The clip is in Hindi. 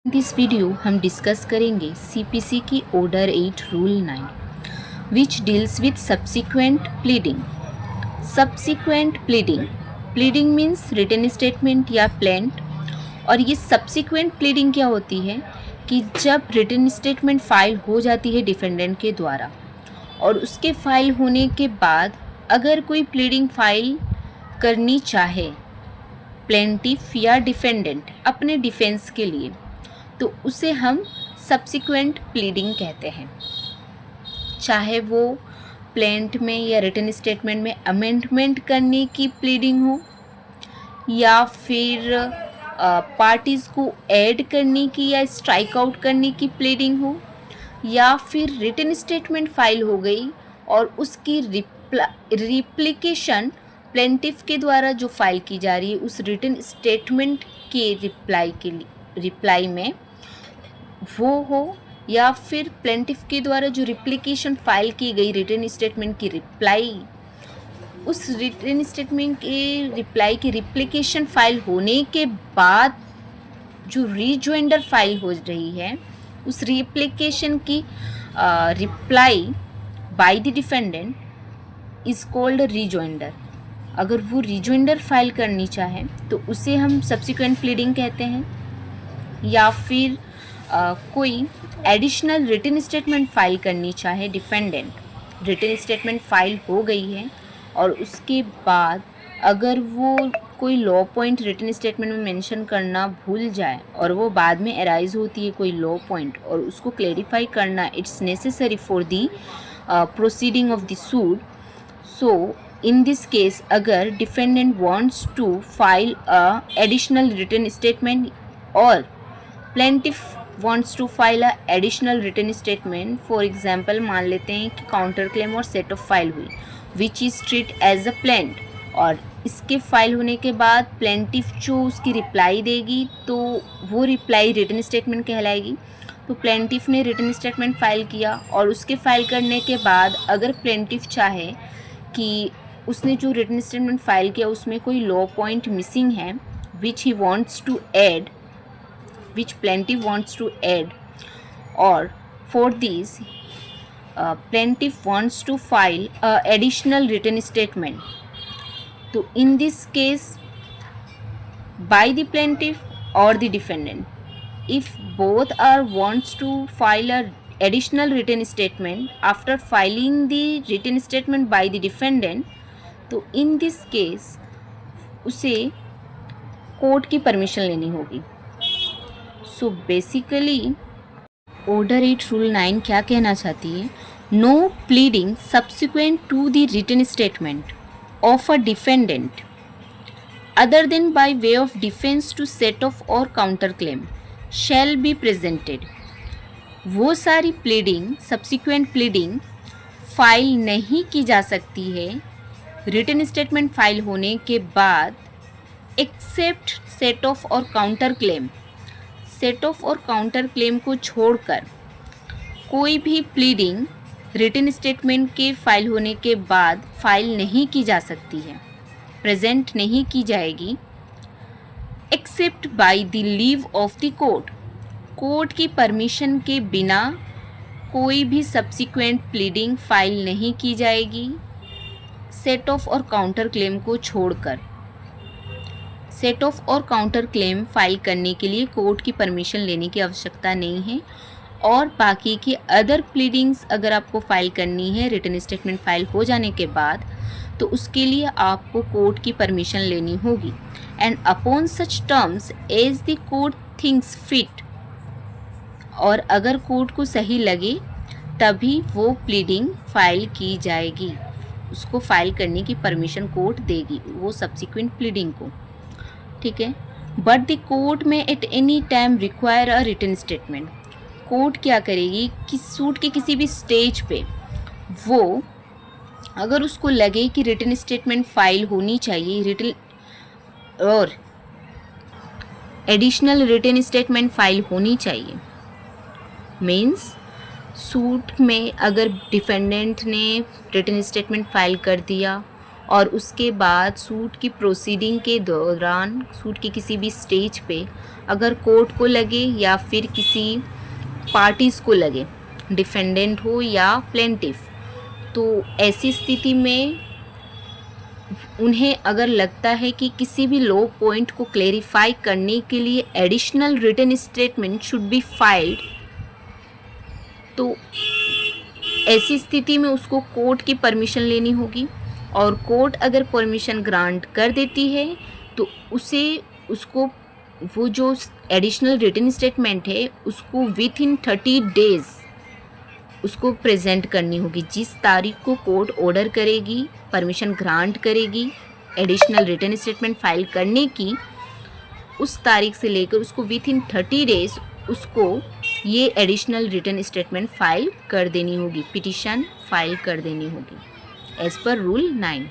दिस वीडियो हम डिस्कस करेंगे सीपीसी की order 8 rule 9 which deals with subsequent pleading. Subsequent pleading, pleading means written statement या प्लेंट। और ये सब्सिक्वेंट प्लीडिंग क्या होती है कि जब रिटन स्टेटमेंट फाइल हो जाती है डिफेंडेंट के द्वारा और उसके फाइल होने के बाद अगर कोई प्लीडिंग फाइल करनी चाहे प्लेंटिफ या डिफेंडेंट अपने डिफेंस के लिए, तो उसे हम सब्सिक्वेंट प्लीडिंग कहते हैं। चाहे वो प्लेंट में या रिटन स्टेटमेंट में अमेंडमेंट करने की प्लीडिंग हो या फिर पार्टीज़ को ऐड करने की या स्ट्राइक आउट करने की प्लीडिंग हो, या फिर रिटन स्टेटमेंट फाइल हो गई और उसकी रिप्लिकेशन प्लेंटिफ के द्वारा जो फाइल की जा रही है उस रिटन स्टेटमेंट के रिप्लाई में वो हो, या फिर प्लेंटिफ के द्वारा जो रिप्लिकेशन फाइल की गई रिटन स्टेटमेंट की रिप्लाई, उस रिटन स्टेटमेंट के रिप्लाई की रिप्लिकेशन फाइल होने के बाद जो रीजॉइंडर फाइल हो रही है उस रिप्लिकेशन की reply by the defendant is called rejoinder. अगर वो रीजॉइंडर फाइल करनी चाहे तो उसे हम सब्सिक्वेंट प्लीडिंग कहते हैं। या फिर कोई एडिशनल रिटन स्टेटमेंट फाइल करनी चाहे डिफेंडेंट, रिटन स्टेटमेंट फाइल हो गई है और उसके बाद अगर वो कोई लॉ पॉइंट रिटन स्टेटमेंट में मेंशन करना भूल जाए और वो बाद में अराइज होती है कोई लॉ पॉइंट और उसको क्लेरिफाई करना it's necessary for the proceeding of the suit. So in this case अगर defendant wants to file a additional written statement or plaintiff wants to file a additional written statement, for example मान लेते हैं कि काउंटर क्लेम और सेट ऑफ फाइल हुई which is treat as a plaint, और इसके फाइल होने के बाद प्लेंटिफ जो उसकी रिप्लाई देगी तो वो रिप्लाई रिटन स्टेटमेंट कहलाएगी। तो प्लेंटिफ ने रिटन स्टेटमेंट फाइल किया और उसके फाइल करने के बाद अगर प्लेंटिफ चाहे कि उसने जो रिटन स्टेटमेंट फाइल किया उसमें कोई लॉ पॉइंट मिसिंग है which he wants to add, which plaintiff wants to add, और for this plaintiff wants to file additional written statement, तो in this case by the plaintiff और the defendant if both are wants to file a additional written statement after filing the written statement by the defendant, तो इन दिस केस उसे कोर्ट की परमिशन लेनी होगी। सो बेसिकली ऑर्डर 8 रूल 9 क्या कहना चाहती है? No pleading subsequent to the written statement of a defendant other than by way of defence to set off और counter claim shall be presented. वो सारी प्लीडिंग, सब्सिक्वेंट प्लीडिंग फाइल नहीं की जा सकती है रिटन स्टेटमेंट फाइल होने के बाद एक्सेप्ट सेट ऑफ और काउंटर क्लेम। सेट ऑफ और काउंटर क्लेम को छोड़कर कोई भी प्लीडिंग रिटन स्टेटमेंट के फाइल होने के बाद फाइल नहीं की जा सकती है, प्रेजेंट नहीं की जाएगी except by the leave of the court. Court की परमिशन के बिना कोई भी सब्सिक्वेंट प्लीडिंग फाइल नहीं की जाएगी सेट ऑफ और काउंटर क्लेम को छोड़कर। सेट ऑफ और काउंटर क्लेम फाइल करने के लिए कोर्ट की परमिशन लेने की आवश्यकता नहीं है, और बाकी के अदर प्लीडिंग्स अगर आपको फाइल करनी है रिटन स्टेटमेंट फाइल हो जाने के बाद तो उसके लिए आपको कोर्ट की परमिशन लेनी होगी। And upon such terms as the court thinks fit, और अगर कोर्ट को सही लगे तभी वो प्लीडिंग फाइल की जाएगी, उसको फाइल करने की परमिशन कोर्ट देगी वो सब्सिक्वेंट प्लीडिंग को, ठीक है। बट द कोर्ट में at any time require a written statement. Court क्या करेगी कि सूट के किसी भी स्टेज पे वो अगर उसको लगे कि रिटन स्टेटमेंट फाइल होनी चाहिए, रिटन और एडिशनल रिटन स्टेटमेंट फाइल होनी चाहिए, मीन्स सूट में अगर डिफेंडेंट ने रिटन स्टेटमेंट फाइल कर दिया और उसके बाद सूट की प्रोसीडिंग के दौरान सूट की किसी भी स्टेज पे अगर कोर्ट को लगे या फिर किसी पार्टीज़ को लगे, डिफेंडेंट हो या प्लेंटिफ, तो ऐसी स्थिति में उन्हें अगर लगता है कि किसी भी लॉ पॉइंट को क्लेरिफाई करने के लिए additional written statement should be filed, तो ऐसी स्थिति में उसको कोर्ट की परमिशन लेनी होगी। और कोर्ट अगर परमिशन ग्रांट कर देती है तो उसको वो जो एडिशनल रिटन स्टेटमेंट है उसको विथ इन 30 डेज उसको प्रेजेंट करनी होगी। जिस तारीख को कोर्ट ऑर्डर करेगी, परमिशन ग्रांट करेगी एडिशनल रिटन स्टेटमेंट फाइल करने की, उस तारीख से लेकर उसको विथ इन 30 डेज उसको ये एडिशनल रिटन स्टेटमेंट फाइल कर देनी होगी, पिटिशन फाइल कर देनी होगी एज पर रूल 9।